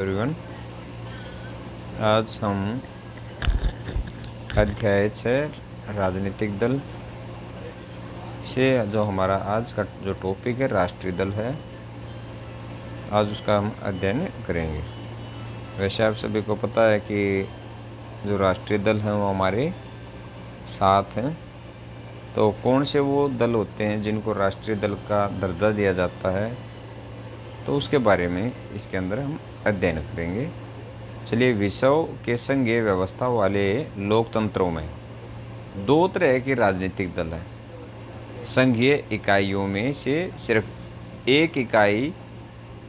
Everyone, आज हम अध्याय 6 राजनीतिक दल से जो हमारा आज का जो टॉपिक है राष्ट्रीय दल है, आज उसका हम अध्ययन करेंगे। वैसे आप सभी को पता है कि जो राष्ट्रीय दल हैं वो हमारे 7 हैं। तो कौन से वो दल होते हैं जिनको राष्ट्रीय दल का दर्जा दिया जाता है, तो उसके बारे में इसके अंदर हम अध्ययन करेंगे। चलिए, विश्व के संघीय व्यवस्था वाले लोकतंत्रों में 2 तरह के राजनीतिक दल हैं। संघीय इकाइयों में से सिर्फ एक इकाई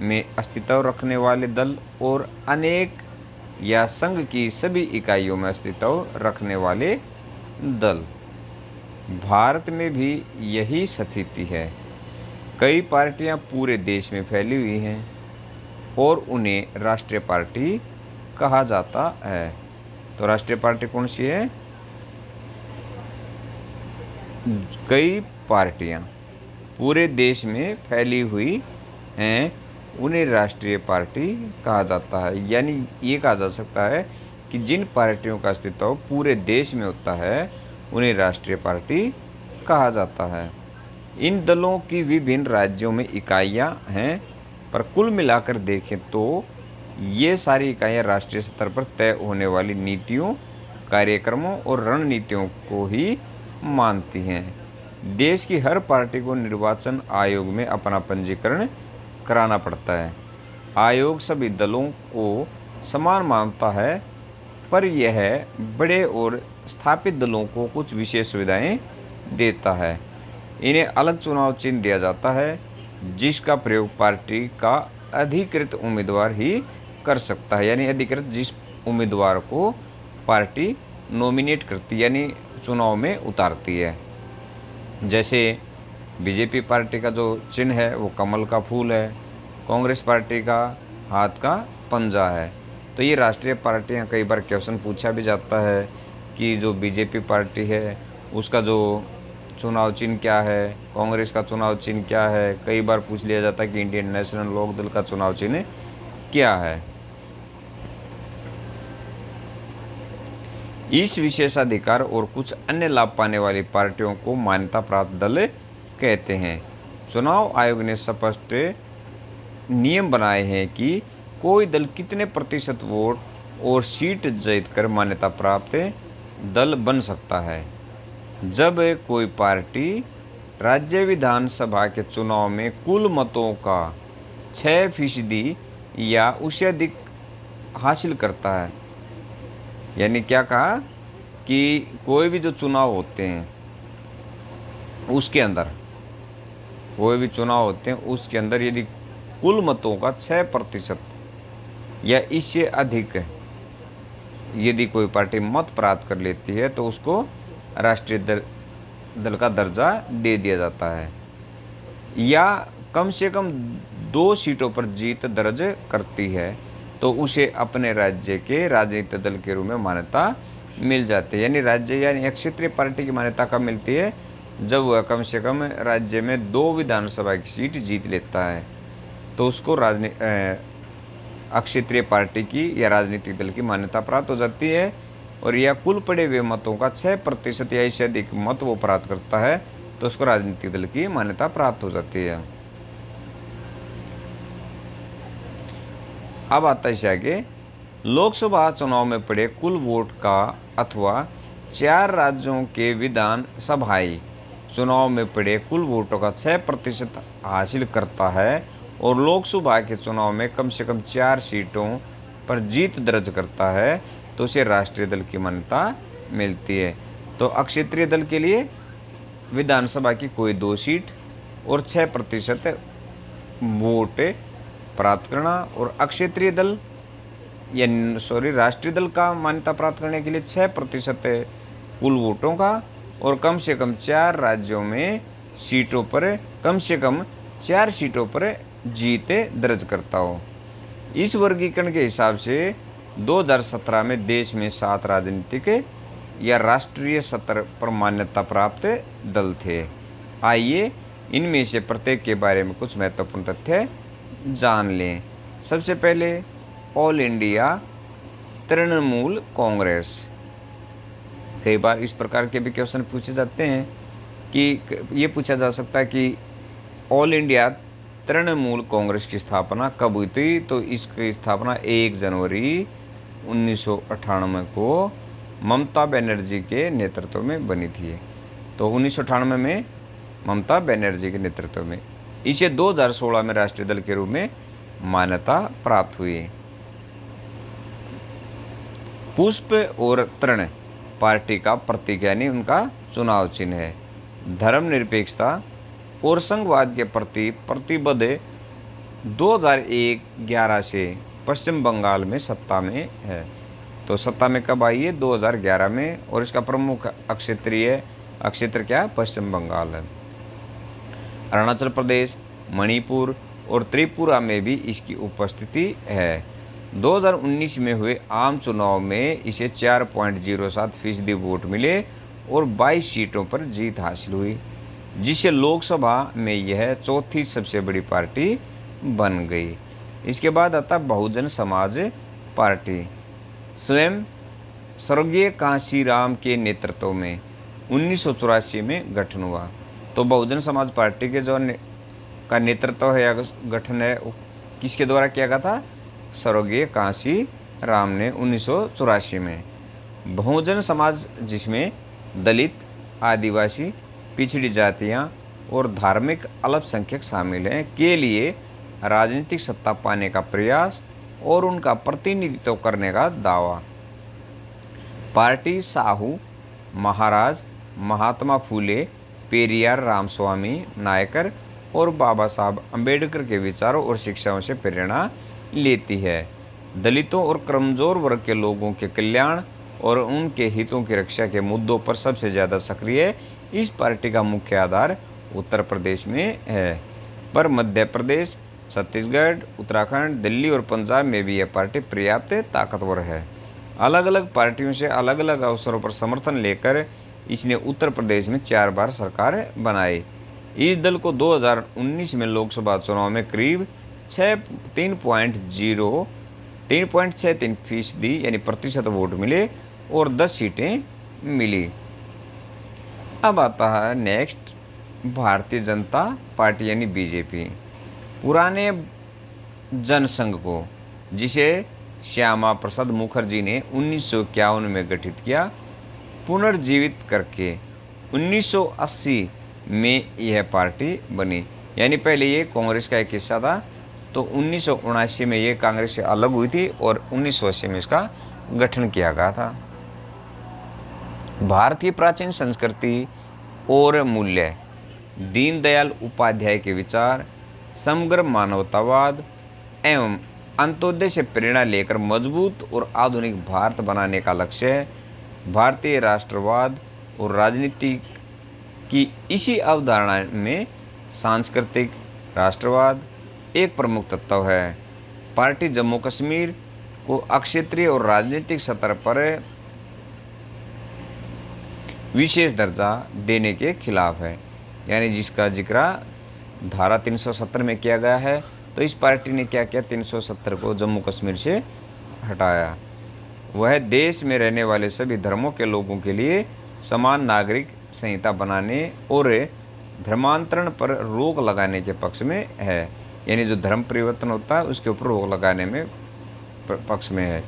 में अस्तित्व रखने वाले दल और अनेक या संघ की सभी इकाइयों में अस्तित्व रखने वाले दल। भारत में भी यही स्थिति है। कई पार्टियां पूरे देश में फैली हुई हैं और उन्हें राष्ट्रीय पार्टी कहा जाता है। तो राष्ट्रीय पार्टी कौन सी है? कई पार्टियां पूरे देश में फैली हुई हैं, उन्हें राष्ट्रीय पार्टी कहा जाता है। यानी ये कहा जा सकता है कि जिन पार्टियों का अस्तित्व पूरे देश में होता है, उन्हें राष्ट्रीय पार्टी कहा जाता है। इन दलों की विभिन्न राज्यों में इकाइयां हैं, पर कुल मिलाकर देखें तो ये सारी इकाइयां राष्ट्रीय स्तर पर तय होने वाली नीतियों, कार्यक्रमों और रणनीतियों को ही मानती हैं। देश की हर पार्टी को निर्वाचन आयोग में अपना पंजीकरण कराना पड़ता है। आयोग सभी दलों को समान मानता है, पर यह बड़े और स्थापित दलों को कुछ विशेष सुविधाएं देता है। इन्हें अलग चुनाव चिन्ह दिया जाता है, जिसका प्रयोग पार्टी का अधिकृत उम्मीदवार ही कर सकता है। यानी अधिकृत जिस उम्मीदवार को पार्टी नॉमिनेट करती, यानी चुनाव में उतारती है। जैसे बीजेपी पार्टी का जो चिन्ह है वो कमल का फूल है, कांग्रेस पार्टी का हाथ का पंजा है। तो ये राष्ट्रीय पार्टियां, कई बार क्वेश्चन पूछा भी जाता है कि जो बीजेपी पार्टी है उसका जो चुनाव चिन्ह क्या है, कांग्रेस का चुनाव चिन्ह क्या है। कई बार पूछ लिया जाता है कि इंडियन नेशनल लोक दल का चुनाव चिन्ह क्या है। इस विशेषाधिकार और कुछ अन्य लाभ पाने वाली पार्टियों को मान्यता प्राप्त दल कहते हैं। चुनाव आयोग ने स्पष्ट नियम बनाए हैं कि कोई दल कितने प्रतिशत वोट और सीट जीतकर मान्यता प्राप्त दल बन सकता है। जब कोई पार्टी राज्य विधानसभा के चुनाव में कुल मतों का 6% या उससे अधिक हासिल करता है, यानी क्या कहा कि कोई भी जो चुनाव होते हैं उसके अंदर, कोई भी चुनाव होते हैं उसके अंदर यदि कुल मतों का 6% या इससे अधिक यदि कोई पार्टी मत प्राप्त कर लेती है, तो उसको राष्ट्रीय दल का दर्जा दे दिया जाता है। या कम से कम 2 सीटों पर जीत दर्ज करती है, तो उसे अपने राज्य के राजनीतिक दल के रूप में मान्यता मिल जाती है। यानी राज्य यानी एक क्षेत्रीय पार्टी की मान्यता कब मिलती है? जब वह कम से कम राज्य में 2 विधानसभा की सीट जीत लेता है, तो उसको अक्षेत्रीय पार्टी की या राजनीतिक दल की मान्यता प्राप्त हो जाती है। और यह कुल पड़े हुए मतों का 6% या इससे अधिक मत वो प्राप्त करता है, तो उसको राजनीतिक दल की मान्यता प्राप्त हो जाती है। अब आता है आगे, लोकसभा चुनाव में पड़े कुल वोट का अथवा 4 राज्यों के विधान सभाई चुनाव में पड़े कुल वोटों का 6% हासिल करता है और लोकसभा के चुनाव में कम से कम 4 सीटों पर जीत दर्ज करता है, तो उसे राष्ट्रीय दल की मान्यता मिलती है। तो अक्षेत्रीय दल के लिए विधानसभा की कोई 2 सीट और 6% वोट प्राप्त करना, और अक्षेत्रीय दल राष्ट्रीय दल का मान्यता प्राप्त करने के लिए 6% कुल वोटों का और कम से कम 4 राज्यों में सीटों पर कम से कम 4 सीटों पर जीत दर्ज करता हो। इस वर्गीकरण के हिसाब से 2017 में देश में 7 राजनीतिक या राष्ट्रीय स्तर पर मान्यता प्राप्त दल थे। आइए इनमें से प्रत्येक के बारे में कुछ महत्वपूर्ण तथ्य जान लें। सबसे पहले ऑल इंडिया तृणमूल कांग्रेस। कई बार इस प्रकार के भी क्वेश्चन पूछे जाते हैं कि ये पूछा जा सकता है कि ऑल इंडिया तृणमूल कांग्रेस की स्थापना कब हुई थी। तो इसकी स्थापना 1 जनवरी 1998 को ममता बनर्जी के नेतृत्व में बनी थी। तो 1998 में ममता बनर्जी के नेतृत्व में इसे 2016 में राष्ट्रीय दल के रूप में मान्यता प्राप्त हुई। पुष्प और तृण पार्टी का प्रतीक यानी उनका चुनाव चिन्ह है। धर्मनिरपेक्षता और संघवाद के प्रति प्रतिबद्ध 2011 से पश्चिम बंगाल में सत्ता में है। तो सत्ता में कब आई है? 2011 में। और इसका प्रमुख क्षेत्र क्या है? पश्चिम बंगाल है। अरुणाचल प्रदेश, मणिपुर और त्रिपुरा में भी इसकी उपस्थिति है। 2019 में हुए आम चुनाव में इसे 4.07% वोट मिले और 22 सीटों पर जीत हासिल हुई, जिससे लोकसभा में यह चौथी सबसे बड़ी पार्टी बन गई। इसके बाद आता बहुजन समाज पार्टी। स्वयं स्वर्गीय कांशीराम के नेतृत्व में 1984 में गठन हुआ। तो बहुजन समाज पार्टी के जो का नेतृत्व है या गठन है किसके द्वारा किया गया था? स्वर्गीय कांशीराम ने 1984 में। बहुजन समाज जिसमें दलित, आदिवासी, पिछड़ी जातियां और धार्मिक अल्पसंख्यक शामिल हैं के लिए राजनीतिक सत्ता पाने का प्रयास और उनका प्रतिनिधित्व करने का दावा। पार्टी साहू महाराज, महात्मा फूले, पेरियार रामस्वामी नायकर और बाबा साहब अम्बेडकर के विचारों और शिक्षाओं से प्रेरणा लेती है। दलितों और कमजोर वर्ग के लोगों के कल्याण और उनके हितों की रक्षा के मुद्दों पर सबसे ज़्यादा सक्रिय इस पार्टी का मुख्य आधार उत्तर प्रदेश में है, पर मध्य प्रदेश, छत्तीसगढ़, उत्तराखंड, दिल्ली और पंजाब में भी यह पार्टी पर्याप्त ताकतवर है। अलग अलग पार्टियों से अलग अलग अवसरों पर समर्थन लेकर इसने उत्तर प्रदेश में 4 बार सरकार बनाई। इस दल को 2019 में लोकसभा चुनाव में करीब 3.63% यानी प्रतिशत वोट मिले और 10 सीटें मिली। अब आता है नेक्स्ट भारतीय जनता पार्टी यानी बीजेपी। पुराने जनसंघ को, जिसे श्यामा प्रसाद मुखर्जी ने 1951 में गठित किया, पुनर्जीवित करके 1980 में यह पार्टी बनी। यानी पहले ये कांग्रेस का एक हिस्सा था, तो 1979 में ये कांग्रेस से अलग हुई थी और 1980 में इसका गठन किया गया था। भारतीय प्राचीन संस्कृति और मूल्य, दीनदयाल उपाध्याय के विचार, समग्र मानवतावाद एवं अंत्योदय से प्रेरणा लेकर मजबूत और आधुनिक भारत बनाने का लक्ष्य है। भारतीय राष्ट्रवाद और राजनीति की इसी अवधारणा में सांस्कृतिक राष्ट्रवाद एक प्रमुख तत्व है। पार्टी जम्मू कश्मीर को क्षेत्रीय और राजनीतिक स्तर पर विशेष दर्जा देने के खिलाफ है, यानी जिसका जिक्र धारा 370 में किया गया है। तो इस पार्टी ने क्या किया? 370 को जम्मू कश्मीर से हटाया। वह देश में रहने वाले सभी धर्मों के लोगों के लिए समान नागरिक संहिता बनाने और धर्मांतरण पर रोक लगाने के पक्ष में है, यानी जो धर्म परिवर्तन होता है उसके ऊपर रोक लगाने में पक्ष में है।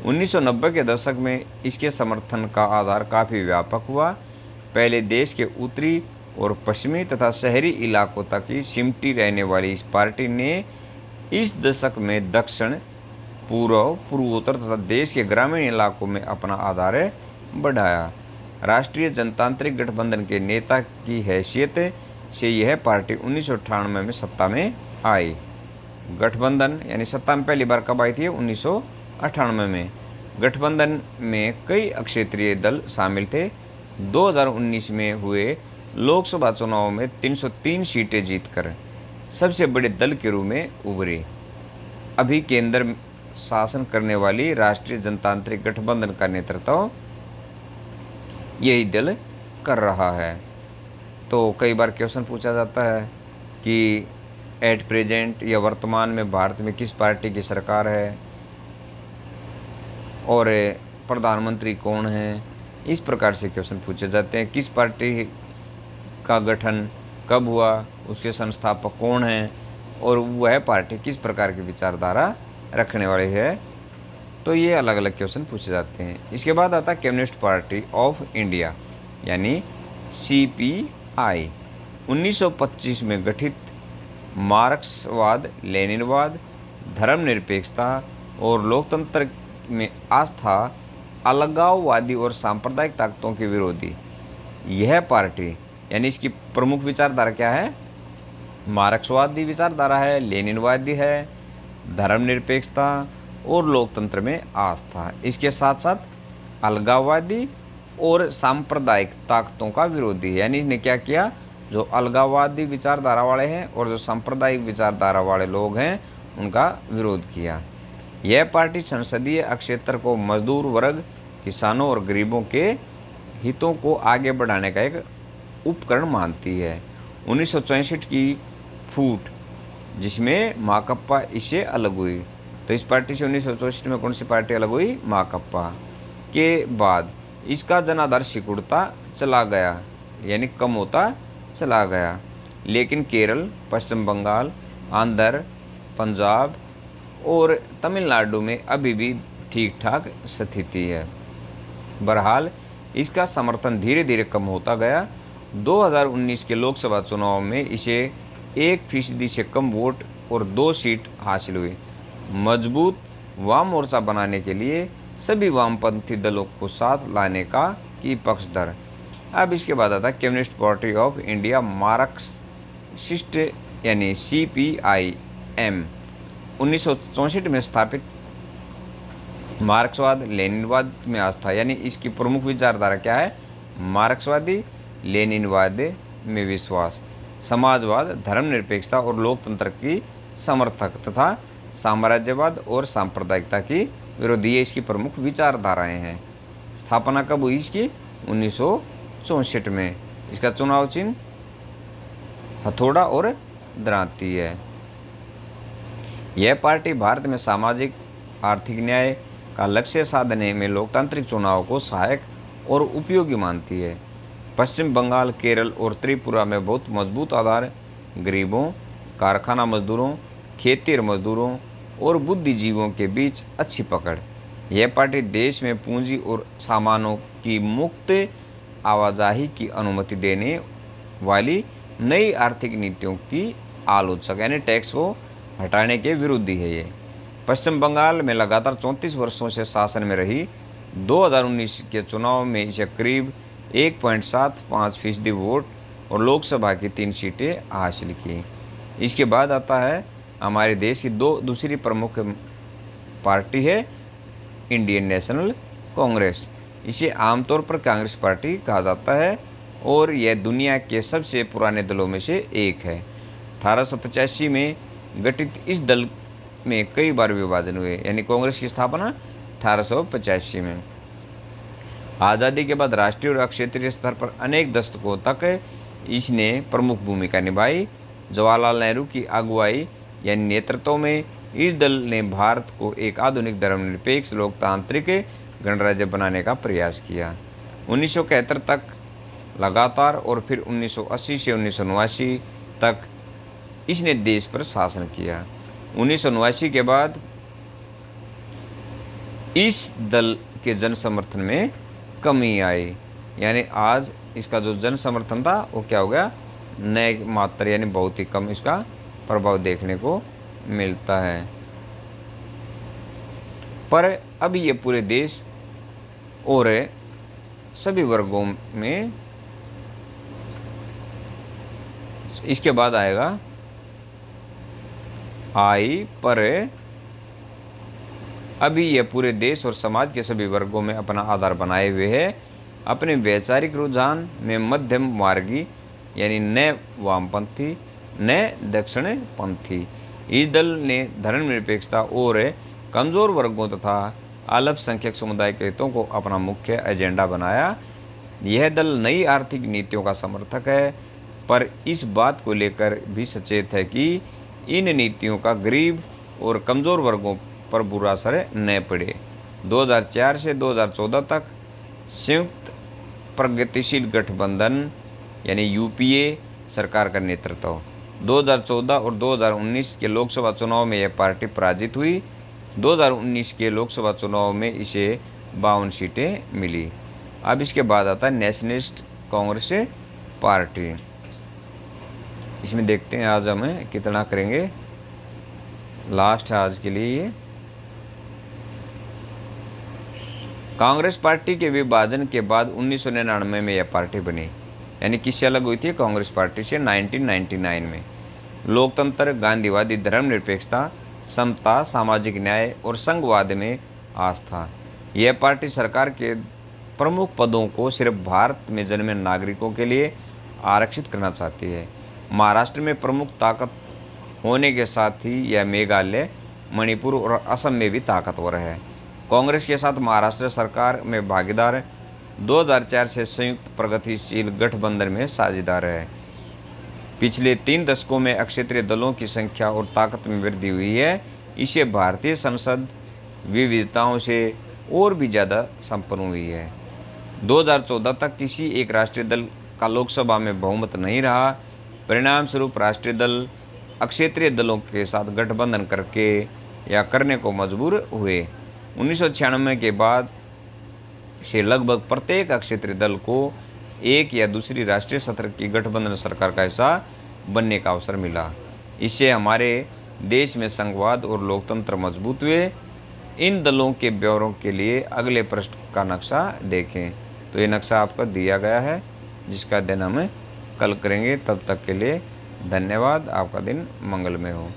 1990 के दशक में इसके समर्थन का आधार काफ़ी व्यापक हुआ। पहले देश के उत्तरी और पश्चिमी तथा शहरी इलाकों तक ही सिमटी रहने वाली इस पार्टी ने इस दशक में दक्षिण, पूर्व, पूर्वोत्तर तथा देश के ग्रामीण इलाकों में अपना आधार बढ़ाया। राष्ट्रीय जनतांत्रिक गठबंधन के नेता की हैसियत से यह पार्टी 1998 में सत्ता में आई। गठबंधन यानी सत्ता में पहली बार कब आई थी? 1998 में। गठबंधन में कई क्षेत्रीय दल शामिल थे। 2019 में हुए लोकसभा चुनाव में 303 सीटें जीतकर सबसे बड़े दल के रूप में उभरी। अभी केंद्र शासन करने वाली राष्ट्रीय जनतांत्रिक गठबंधन का नेतृत्व यही दल कर रहा है। तो कई बार क्वेश्चन पूछा जाता है कि एट प्रेजेंट या वर्तमान में भारत में किस पार्टी की सरकार है, और प्रधानमंत्री कौन है, इस प्रकार से क्वेश्चन पूछे जाते हैं। किस पार्टी का गठन कब हुआ, उसके संस्थापक कौन हैं और वह पार्टी किस प्रकार की विचारधारा रखने वाली है, तो ये अलग अलग क्वेश्चन पूछे जाते हैं। इसके बाद आता है कम्युनिस्ट पार्टी ऑफ इंडिया यानी CPI। 1925 में गठित मार्क्सवाद, लेनिनवाद, धर्मनिरपेक्षता और लोकतंत्र में आस्था, अलगाववादी और सांप्रदायिक ताकतों के विरोधी यह पार्टी यानी इसकी प्रमुख विचारधारा क्या है, मार्क्सवादी विचारधारा है, लेनिनवादी है, धर्मनिरपेक्षता और लोकतंत्र में आस्था। इसके साथ साथ अलगाववादी और सांप्रदायिक ताकतों का विरोधी है, यानी इसने क्या किया, जो अलगाववादी विचारधारा वाले हैं और जो सांप्रदायिक विचारधारा वाले लोग हैं उनका विरोध किया। यह पार्टी संसदीय क्षेत्र को मजदूर वर्ग, किसानों और गरीबों के हितों को आगे बढ़ाने का एक उपकरण मानती है। 1964 की फूट जिसमें माकप्पा इससे अलग हुई, तो इस पार्टी से 1964 में कौन सी पार्टी अलग हुई, माकप्पा के बाद इसका जनाधार सिकुड़ता चला गया यानी कम होता चला गया, लेकिन केरल, पश्चिम बंगाल, आंध्र, पंजाब और तमिलनाडु में अभी भी ठीक ठाक स्थिति है। बहरहाल इसका समर्थन धीरे धीरे कम होता गया। 2019 के लोकसभा चुनाव में इसे 1% से कम वोट और 2 सीट हासिल हुई। मजबूत वाम मोर्चा बनाने के लिए सभी वामपंथी दलों को साथ लाने का की पक्षधर। अब इसके बाद आता है communist party of India Marxist यानी CPIM। 1964 में स्थापित मार्क्सवाद, लेनिनवाद में आस्था यानी इसकी प्रमुख विचारधारा क्या है, मार्क्सवादी, लेनिनवाद में विश्वास, समाजवाद, धर्मनिरपेक्षता और लोकतंत्र की समर्थक तथा साम्राज्यवाद और सांप्रदायिकता की विरोधी, ये इसकी प्रमुख विचारधाराएं हैं। स्थापना कब हुई इसकी, 1964 में। इसका चुनाव चिन्ह हथौड़ा और दरांती है। यह पार्टी भारत में सामाजिक आर्थिक न्याय का लक्ष्य साधने में लोकतांत्रिक चुनाव को सहायक और उपयोगी मानती है। पश्चिम बंगाल, केरल और त्रिपुरा में बहुत मजबूत आधार, गरीबों, कारखाना मजदूरों, खेती मजदूरों और बुद्धिजीवियों के बीच अच्छी पकड़। यह पार्टी देश में पूंजी और सामानों की मुक्त आवाजाही की अनुमति देने वाली नई आर्थिक नीतियों की आलोचक यानी टैक्स को हटाने के विरोधी है। ये पश्चिम बंगाल में लगातार 34 वर्षों से शासन में रही। 2019 के चुनाव में इसे करीब 1.75% वोट और लोकसभा की 3 सीटें हासिल की। इसके बाद आता है हमारे देश की दूसरी प्रमुख पार्टी है इंडियन नेशनल कांग्रेस। इसे आमतौर पर कांग्रेस पार्टी कहा जाता है और यह दुनिया के सबसे पुराने दलों में से एक है। 1885 में गठित इस दल में कई बार विभाजन हुए, यानी कांग्रेस की स्थापना 1885 में। आज़ादी के बाद राष्ट्रीय और क्षेत्रीय स्तर पर अनेक दशकों तक इसने प्रमुख भूमिका निभाई। जवाहरलाल नेहरू की अगुवाई यानी नेतृत्व में इस दल ने भारत को एक आधुनिक धर्मनिरपेक्ष लोकतांत्रिक गणराज्य बनाने का प्रयास किया। 1971 तक लगातार और फिर 1980 से 1989 तक इसने देश पर शासन किया। 1989 के बाद इस दल के जन समर्थन में कमी आई, यानी आज इसका जो जन समर्थन था वो क्या हो गया, नए मात्रा यानी बहुत ही कम इसका प्रभाव देखने को मिलता है। पर अब ये पूरे देश और सभी वर्गों में, इसके बाद आएगा पर अभी यह पूरे देश और समाज के सभी वर्गों में अपना आधार बनाए हुए है। अपने वैचारिक रुझान में मध्यम मार्गी यानी न वामपंथी न दक्षिणपंथी। इस दल ने धर्मनिरपेक्षता और कमज़ोर वर्गों तथा अल्पसंख्यक समुदाय के हितों को अपना मुख्य एजेंडा बनाया। यह दल नई आर्थिक नीतियों का समर्थक है, पर इस बात को लेकर भी सचेत है कि इन नीतियों का गरीब और कमज़ोर वर्गों पर बुरा असर न पड़े। 2004 से 2014 तक संयुक्त प्रगतिशील गठबंधन यानी यूपीए सरकार का नेतृत्व। 2014 और 2019 के लोकसभा चुनाव में यह पार्टी पराजित हुई। 2019 के लोकसभा चुनाव में इसे 52 सीटें मिली। अब इसके बाद आता है नेशनलिस्ट कांग्रेस पार्टी। इसमें देखते हैं आज हमें कितना करेंगे, लास्ट है आज के लिए ये। कांग्रेस पार्टी के विभाजन के बाद 1999 में यह पार्टी बनी, यानी किससे अलग हुई थी कांग्रेस पार्टी से 1999 में। लोकतंत्र, गांधीवादी धर्मनिरपेक्षता, समता, सामाजिक न्याय और संघवाद में आस्था। यह पार्टी सरकार के प्रमुख पदों को सिर्फ भारत में जन्मे नागरिकों के लिए आरक्षित करना चाहती है। महाराष्ट्र में प्रमुख ताकत होने के साथ ही यह मेघालय, मणिपुर और असम में भी ताकतवर है। कांग्रेस के साथ महाराष्ट्र सरकार में भागीदार 2004 से संयुक्त प्रगतिशील गठबंधन में साझेदार है। पिछले 3 दशकों में अक्षेत्रीय दलों की संख्या और ताकत में वृद्धि हुई है। इससे भारतीय संसद विविधताओं से और भी ज़्यादा संपन्न हुई है। 2014 तक किसी एक राष्ट्रीय दल का लोकसभा में बहुमत नहीं रहा। परिणाम स्वरूप राष्ट्रीय दल अक्षेत्रीय दलों के साथ गठबंधन करके या करने को मजबूर हुए। 1996 के बाद से लगभग प्रत्येक अक्षेत्रीय दल को एक या दूसरी राष्ट्रीय सत्र की गठबंधन सरकार का हिस्सा बनने का अवसर मिला। इससे हमारे देश में संघवाद और लोकतंत्र मजबूत हुए। इन दलों के ब्यौरों के लिए अगले पृष्ठ का नक्शा देखें। तो ये नक्शा आपको दिया गया है, जिसका अध्ययन हम कल करेंगे। तब तक के लिए धन्यवाद। आपका दिन मंगलमय हो।